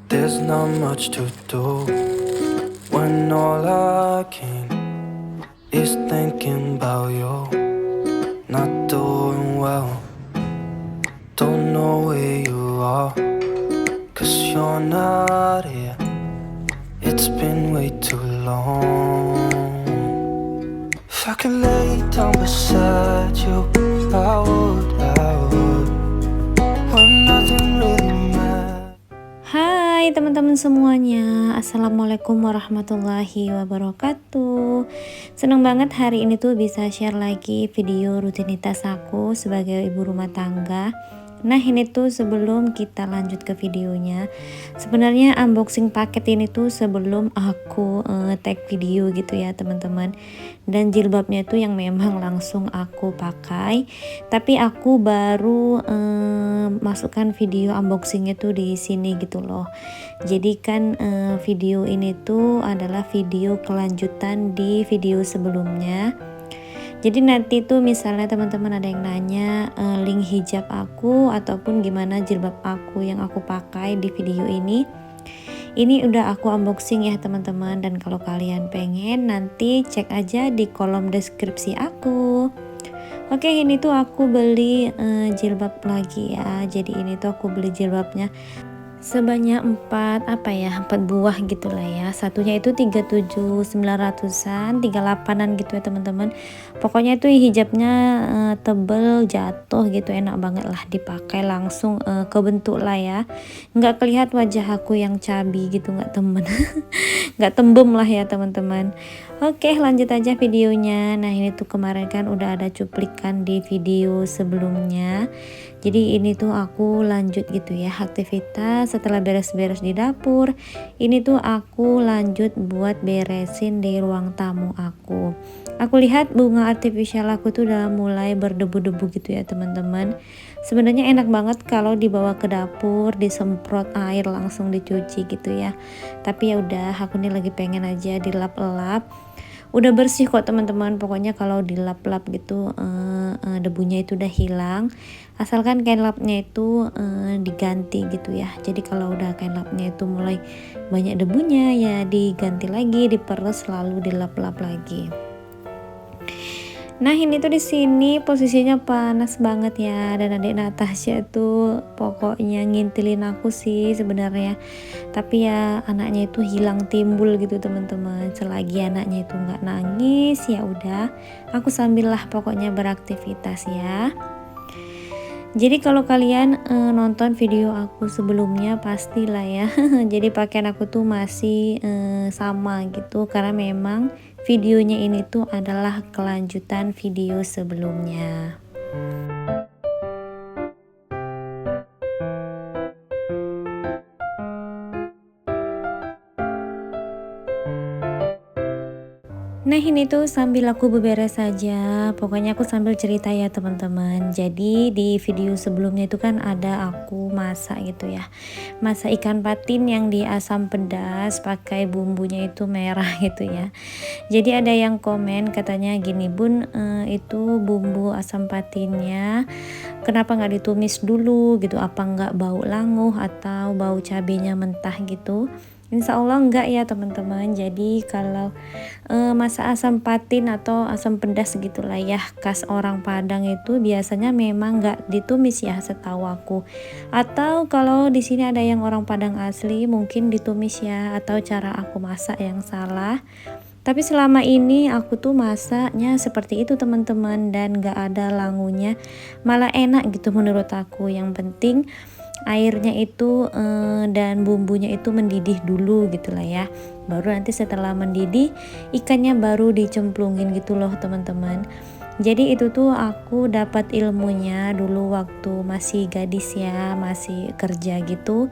There's not much to do when all I can is thinking about you. Not doing well, don't know where you are, 'cause you're not here. It's been way too long. If I could lay down beside you, I would, when nothing really matters. Hai teman-teman semuanya, Assalamualaikum warahmatullahi wabarakatuh. Senang banget hari ini tuh bisa share lagi video rutinitas aku sebagai ibu rumah tangga. Nah ini tuh sebelum kita lanjut ke videonya, sebenarnya unboxing paket ini tuh sebelum aku tag video gitu ya teman-teman. Dan jilbabnya tuh yang memang langsung aku pakai, tapi aku baru masukkan video unboxingnya tuh di sini gitu loh. Jadi kan video ini tuh adalah video kelanjutan di video sebelumnya. Jadi nanti tuh misalnya teman-teman ada yang nanya link hijab aku ataupun gimana jilbab aku yang aku pakai di video ini udah aku unboxing ya teman-teman. Dan kalau kalian pengen nanti cek aja di kolom deskripsi aku. Oke, ini tuh aku beli jilbab lagi ya. Jadi ini tuh aku beli jilbabnya sebanyak 4 buah gitulah ya. Satunya itu 37.900-an, 38-an gitu ya teman-teman. Pokoknya itu hijabnya tebel, jatuh gitu, enak banget lah dipakai, langsung kebentuk lah ya. Nggak kelihatan wajah aku yang cabi gitu, nggak temen. Nggak tembem lah ya teman-teman. Oke, lanjut aja videonya. Nah ini tuh kemarin kan udah ada cuplikan di video sebelumnya. Jadi ini tuh aku lanjut gitu ya aktivitas setelah beres-beres di dapur. Ini tuh aku lanjut buat beresin di ruang tamu aku. Aku lihat bunga artifisial aku tuh udah mulai berdebu-debu gitu ya teman-teman. Sebenarnya enak banget kalau dibawa ke dapur, disemprot air langsung dicuci gitu ya. Tapi ya udah, aku nih lagi pengen aja dilap-lap. Udah bersih kok teman-teman, pokoknya kalau dilap-lap gitu debunya itu udah hilang, asalkan kain lapnya itu diganti gitu ya. Jadi kalau udah kain lapnya itu mulai banyak debunya ya diganti lagi, diperes, lalu dilap-lap lagi. Nah ini tuh di sini posisinya panas banget ya, dan adik Natasha tuh pokoknya ngintilin aku sih sebenarnya, tapi ya anaknya itu hilang timbul gitu teman-teman. Selagi anaknya itu nggak nangis ya udah, aku sambillah pokoknya beraktivitas ya. Jadi kalau kalian nonton video aku sebelumnya pastilah ya. Jadi pakaian aku tuh masih sama gitu, karena memang videonya ini tuh adalah kelanjutan video sebelumnya. Nah ini tuh sambil aku beberes saja, pokoknya aku sambil cerita ya teman-teman. Jadi di video sebelumnya itu kan ada aku masak gitu ya, masak ikan patin yang di asam pedas pakai bumbunya itu merah gitu ya. Jadi ada yang komen katanya gini, Bun, itu bumbu asam patinnya kenapa nggak ditumis dulu gitu, apa nggak bau languh atau bau cabenya mentah gitu. Insya Allah enggak ya teman-teman. Jadi kalau masak asam patin atau asam pedas gitulah ya khas orang Padang itu biasanya memang enggak ditumis ya setahu aku. Atau kalau di sini ada yang orang Padang asli mungkin ditumis ya, atau cara aku masak yang salah. Tapi selama ini aku tuh masaknya seperti itu teman-teman, dan gak ada langunya, malah enak gitu menurut aku. Yang penting airnya itu dan bumbunya itu mendidih dulu gitulah ya, baru nanti setelah mendidih ikannya baru dicemplungin gitu loh teman-teman. Jadi itu tuh aku dapat ilmunya dulu waktu masih gadis ya, masih kerja gitu.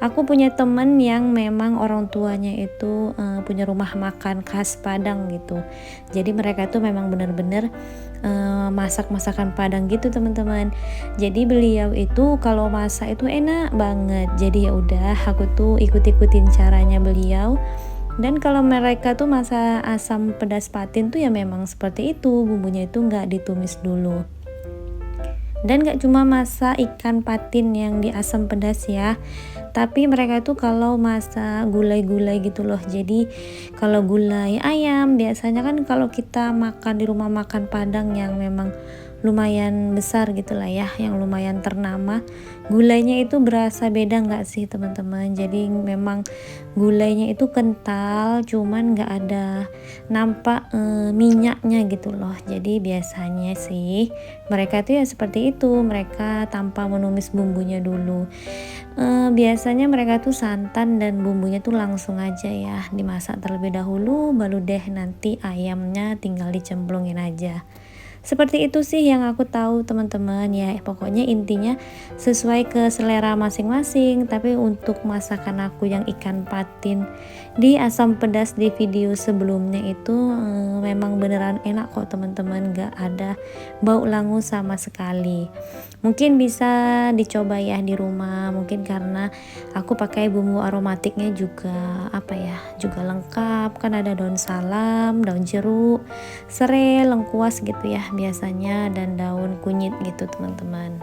Aku punya temen yang memang orang tuanya itu punya rumah makan khas Padang gitu. Jadi mereka tuh memang bener-bener masak masakan Padang gitu teman-teman. Jadi beliau itu kalau masak itu enak banget. Jadi ya udah aku tuh ikut-ikutin caranya beliau. Dan kalau mereka tuh masak asam pedas patin tuh ya memang seperti itu, bumbunya itu nggak ditumis dulu. Dan gak cuma masak ikan patin yang di asam pedas ya, tapi mereka itu kalau masak gulai-gulai gitu loh. Jadi kalau gulai ayam biasanya kan kalau kita makan di rumah makan Padang yang memang lumayan besar gitulah ya, yang lumayan ternama, gulainya itu berasa beda nggak sih teman-teman. Jadi memang gulainya itu kental, cuman nggak ada nampak minyaknya gitu loh. Jadi biasanya sih mereka tuh ya seperti itu, mereka tanpa menumis bumbunya dulu. Biasanya mereka tuh santan dan bumbunya tuh langsung aja ya dimasak terlebih dahulu, baru deh nanti ayamnya tinggal dicemplungin aja. Seperti itu sih yang aku tahu teman-teman ya. Pokoknya intinya sesuai ke selera masing-masing. Tapi untuk masakan aku yang ikan patin di asam pedas di video sebelumnya itu memang beneran enak kok teman-teman, gak ada bau langu sama sekali. Mungkin bisa dicoba ya di rumah, mungkin karena aku pakai bumbu aromatiknya juga juga lengkap kan, ada daun salam, daun jeruk, serai, lengkuas gitu ya biasanya, dan daun kunyit gitu teman-teman.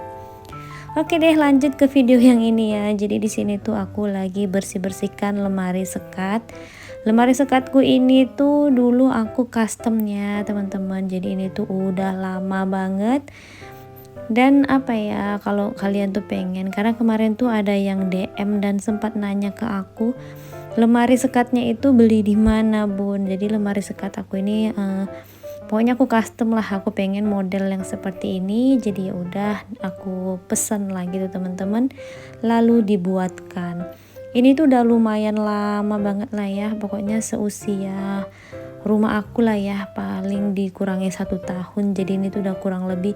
Oke deh, lanjut ke video yang ini ya. Jadi di sini tuh aku lagi bersih-bersihkan lemari sekat. Lemari sekatku ini tuh dulu aku customnya teman-teman. Jadi ini tuh udah lama banget. Dan kalau kalian tuh pengen, karena kemarin tuh ada yang DM dan sempat nanya ke aku, lemari sekatnya itu beli di mana bun. Jadi lemari sekat aku ini pokoknya aku custom lah, aku pengen model yang seperti ini. Jadi ya udah aku pesen lah gitu teman-teman, lalu dibuatkan. Ini tuh udah lumayan lama banget lah ya, pokoknya seusia rumah aku lah ya, paling dikurangi 1 tahun. Jadi ini tuh udah kurang lebih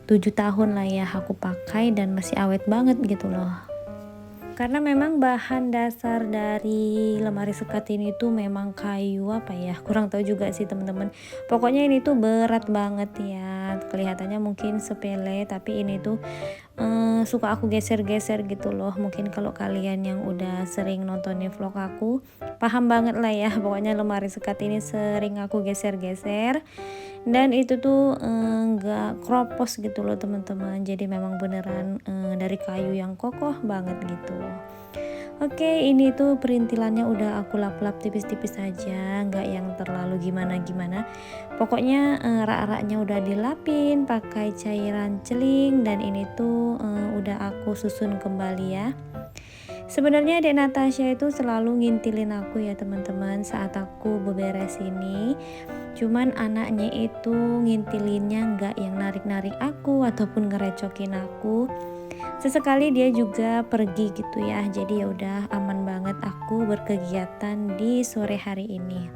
7 tahun lah ya aku pakai dan masih awet banget gitu loh. Karena memang bahan dasar dari lemari sekat ini tuh memang kayu kurang tahu juga sih teman-teman. Pokoknya ini tuh berat banget ya, kelihatannya mungkin sepele tapi ini tuh suka aku geser-geser gitu loh. Mungkin kalau kalian yang udah sering nontonin vlog aku paham banget lah ya, pokoknya lemari sekat ini sering aku geser-geser. Dan itu tuh nggak kropos gitu loh teman-teman, jadi memang beneran dari kayu yang kokoh banget gitu. Oke, ini tuh perintilannya udah aku lap-lap tipis-tipis aja, nggak yang terlalu gimana-gimana. Pokoknya rak-raknya udah dilapin pakai cairan celing, dan ini tuh udah aku susun kembali ya. Sebenarnya Dek Natasha itu selalu ngintilin aku ya teman-teman saat aku beberes ini. Cuman anaknya itu ngintilinnya nggak yang narik-narik aku ataupun ngerecokin aku. Sesekali dia juga pergi gitu ya. Jadi ya udah aman banget aku berkegiatan di sore hari ini.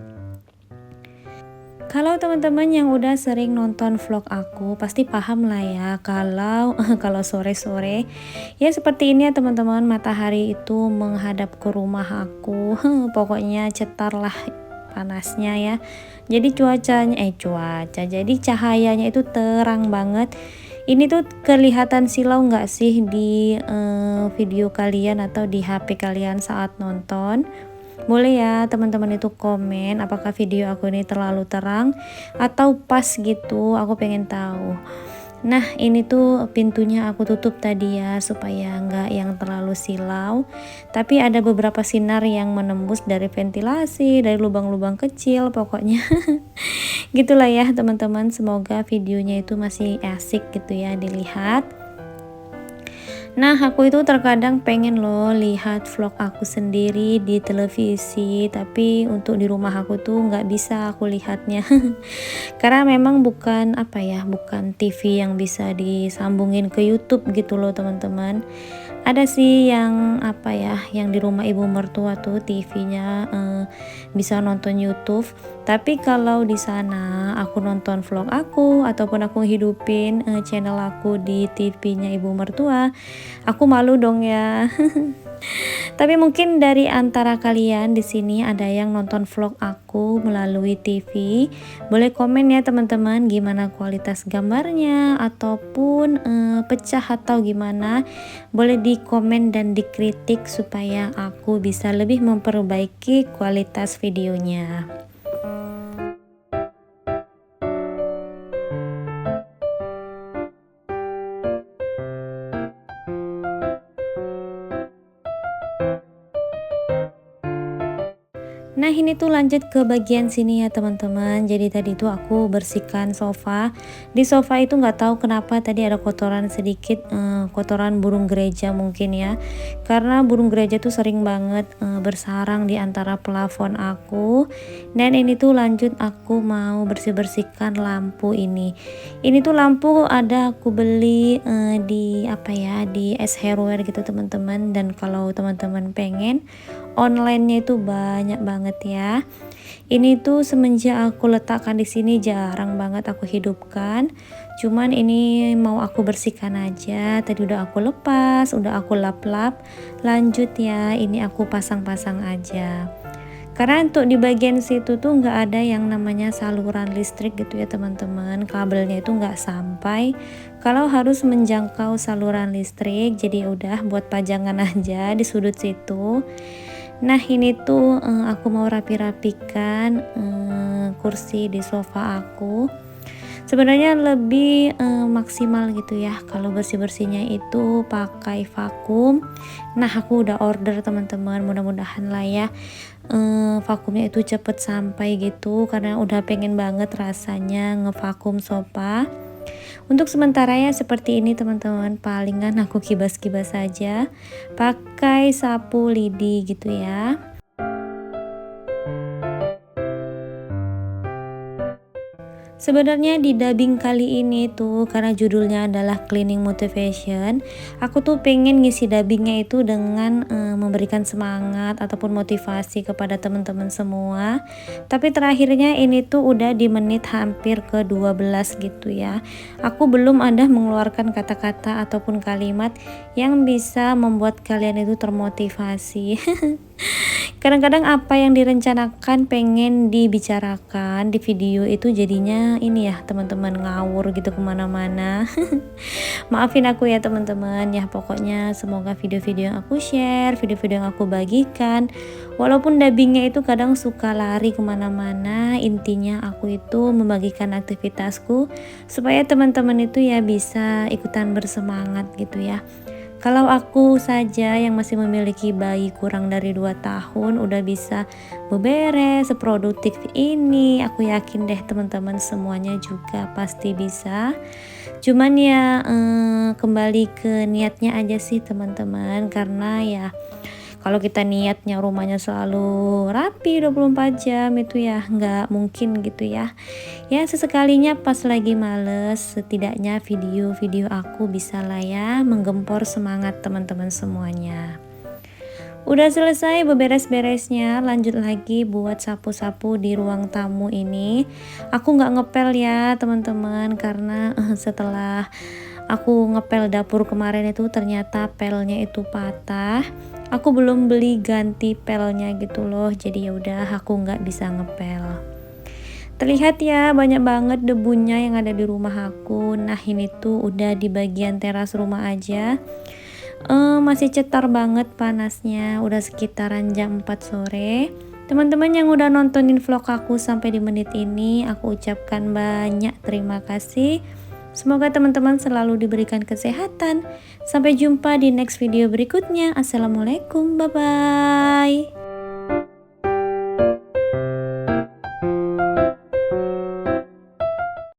Kalau teman-teman yang udah sering nonton vlog aku pasti paham lah ya kalau sore-sore ya seperti ini ya teman-teman, matahari itu menghadap ke rumah aku. Pokoknya cetar lah panasnya ya. Jadi jadi cahayanya itu terang banget. Ini tuh kelihatan silau nggak sih di video kalian atau di HP kalian saat nonton? Boleh ya teman-teman itu komen apakah video aku ini terlalu terang atau pas gitu, aku pengen tahu. Nah ini tuh pintunya aku tutup tadi ya supaya nggak yang terlalu silau, tapi ada beberapa sinar yang menembus dari ventilasi, dari lubang-lubang kecil pokoknya. Gitulah ya teman-teman, semoga videonya itu masih asik gitu ya dilihat. Nah aku itu terkadang pengen loh lihat vlog aku sendiri di televisi, tapi untuk di rumah aku tuh nggak bisa aku lihatnya. Karena memang bukan bukan TV yang bisa disambungin ke YouTube gitu loh teman-teman. Ada sih yang yang di rumah ibu mertua tuh TV-nya bisa nonton YouTube. Tapi kalau di sana aku nonton vlog aku ataupun aku hidupin channel aku di TV-nya ibu mertua, aku malu dong ya. Tapi mungkin dari antara kalian di sini ada yang nonton vlog aku melalui TV. Boleh komen ya teman-teman gimana kualitas gambarnya ataupun pecah atau gimana. Boleh di komen dan dikritik supaya aku bisa lebih memperbaiki kualitas videonya. Nah ini tuh lanjut ke bagian sini ya teman-teman. Jadi tadi tuh aku bersihkan sofa. Di sofa itu nggak tahu kenapa tadi ada kotoran sedikit, kotoran burung gereja mungkin ya. Karena burung gereja tuh sering banget bersarang di antara plafon aku. Dan ini tuh lanjut aku mau bersih-bersihkan lampu ini. Ini tuh lampu ada aku beli di apa ya, di S Hardware gitu teman-teman. Dan kalau teman-teman pengen, online-nya itu banyak banget ya. Ini tuh semenjak aku letakkan di sini jarang banget aku hidupkan. Cuman ini mau aku bersihkan aja. Tadi udah aku lepas, udah aku lap-lap. Lanjut ya, ini aku pasang-pasang aja. Karena untuk di bagian situ tuh nggak ada yang namanya saluran listrik gitu ya teman-teman. Kabelnya itu nggak sampai. Kalau harus menjangkau saluran listrik, jadi udah buat pajangan aja di sudut situ. Nah ini tuh aku mau rapi-rapikan kursi di sofa aku. Sebenarnya lebih maksimal gitu ya kalau bersih-bersihnya itu pakai vakum. Nah aku udah order teman-teman, mudah-mudahan lah ya vakumnya itu cepet sampai gitu, karena udah pengen banget rasanya ngevakum sofa. Untuk sementara ya seperti ini teman-teman, palingan aku kibas-kibas saja pakai sapu lidi gitu ya. Sebenarnya di dubbing kali ini tuh karena judulnya adalah cleaning motivation, aku tuh pengen ngisi dubbingnya itu dengan memberikan semangat ataupun motivasi kepada teman-teman semua. Tapi terakhirnya ini tuh udah di menit hampir ke 12 gitu ya. Aku belum ada mengeluarkan kata-kata ataupun kalimat yang bisa membuat kalian itu termotivasi. Kadang-kadang apa yang direncanakan pengen dibicarakan di video itu jadinya ini ya teman-teman, ngawur gitu kemana-mana. Maafin aku ya teman-teman ya, pokoknya semoga video-video yang aku share, video-video yang aku bagikan, walaupun dubbingnya itu kadang suka lari kemana-mana, intinya aku itu membagikan aktivitasku supaya teman-teman itu ya bisa ikutan bersemangat gitu ya. Kalau aku saja yang masih memiliki bayi kurang dari 2 tahun udah bisa beberes seproduktif ini, aku yakin deh teman-teman semuanya juga pasti bisa. Cuman ya kembali ke niatnya aja sih teman-teman, karena ya kalau kita niatnya rumahnya selalu rapi 24 jam itu ya nggak mungkin gitu ya. Ya sesekalinya pas lagi males, setidaknya video-video aku bisa lah ya menggempor semangat teman-teman semuanya. Udah selesai beberes-beresnya, lanjut lagi buat sapu-sapu di ruang tamu ini. Aku nggak ngepel ya teman-teman, karena setelah aku ngepel dapur kemarin itu ternyata pelnya itu patah. Aku belum beli ganti pelnya gitu loh, jadi ya udah aku nggak bisa ngepel. Terlihat ya banyak banget debunya yang ada di rumah aku. Nah ini tuh udah di bagian teras rumah aja. Masih cetar banget panasnya, udah sekitaran jam 4 sore. Teman-teman yang udah nontonin vlog aku sampai di menit ini, aku ucapkan banyak terima kasih. Semoga teman-teman selalu diberikan kesehatan. Sampai jumpa di next video berikutnya. Assalamualaikum, bye-bye.